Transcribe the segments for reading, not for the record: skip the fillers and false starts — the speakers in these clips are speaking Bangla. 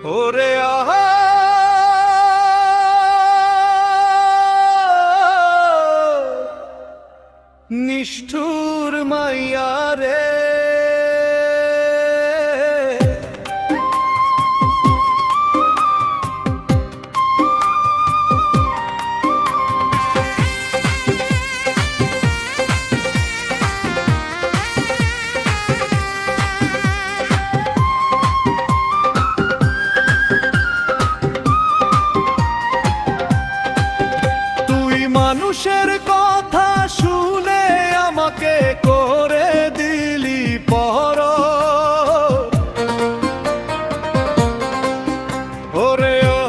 ওরে আহা নিষ্ঠুর মাইয়া রে, মানুষের কথা শুনে আমাকে করে দিলি পর। ওরে ও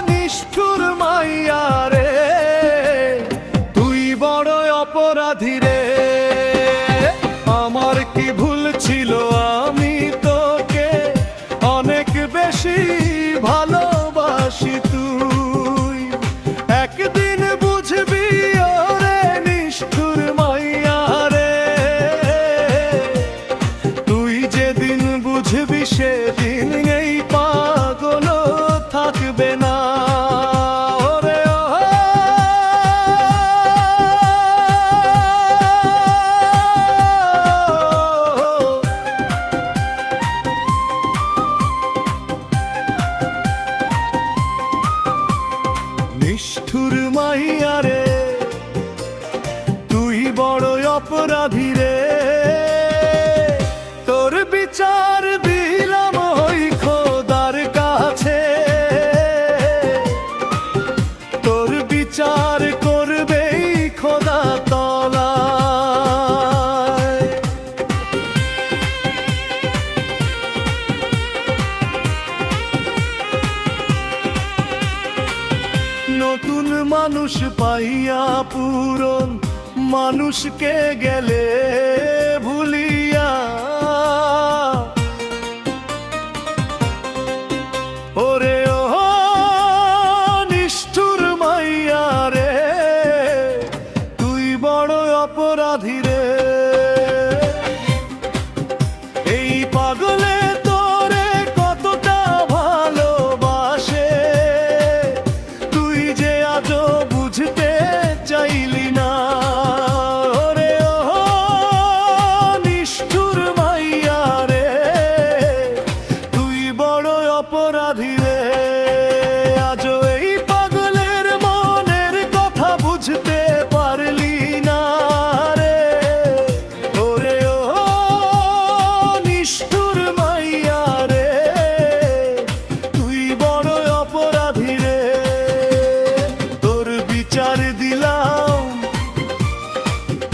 নিষ্ঠুর মাইয়া রে, তুই বড় অপরাধী রে। আমার কি ভুল ছিল, আমি তোকে অনেক বেশি ভালোবাসি। তুই একদিন বুঝবি ওরে নিষ্ঠুর মাইয়া রে, তুই যেদিন বুঝবি সেদিন এই পাগল থাকবে না। ওরে নিষ্ঠুর মাইয়া রে, তুই বড় অপরাধী রে। তোর বিচার দিলাম ওই খোদার কাছে, তোর বিচার করবে খোদা তলায়। নতুন মানুষ পাইয়া পুরন মানুষকে গেলে ভুলিয়া, ওরে ও নিষ্ঠুর মাইয়া রে, তুই বড় অপরাধী রে। এই পাগলে তোরে কতটা ভালোবাসে, তুই যে আজও বুঝতে চাইলি না। ওরে ও নিষ্ঠুর মাইয়া রে, তুই বড় অপরাধী রে। আজও এই পাগলের মনের কথা বুঝতে পারলি না রে। ওরে ও নিষ্ঠুর মাইয়া রে, তুই বড় অপরাধী রে। তোর বিচার দিলাম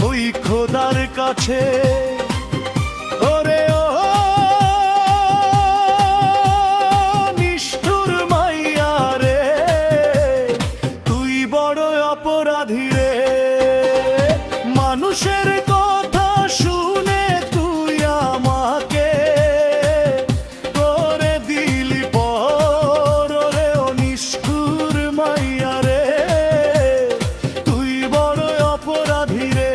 ওই খোদার কাছে। ওরে ও নিষ্ঠুর মাইয়া রে, তুই বড় অপরাধী রে। মানুষের কথা শুনে তুই আমাকে করে দিলি পর। ওরে ও নিষ্ঠুর মাইয়া রে, তুই বড় অপরাধী রে।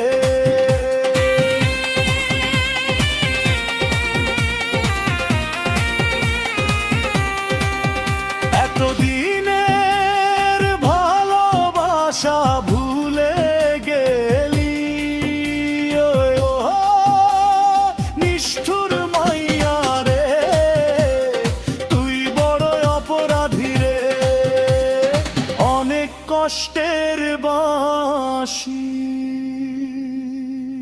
এতদিনের ভালোবাসা ভুলে গেলি, ও নিষ্ঠুর মাইয়া রে, তুই বড় অপরাধী রে। অনেক কষ্টের বাঁশি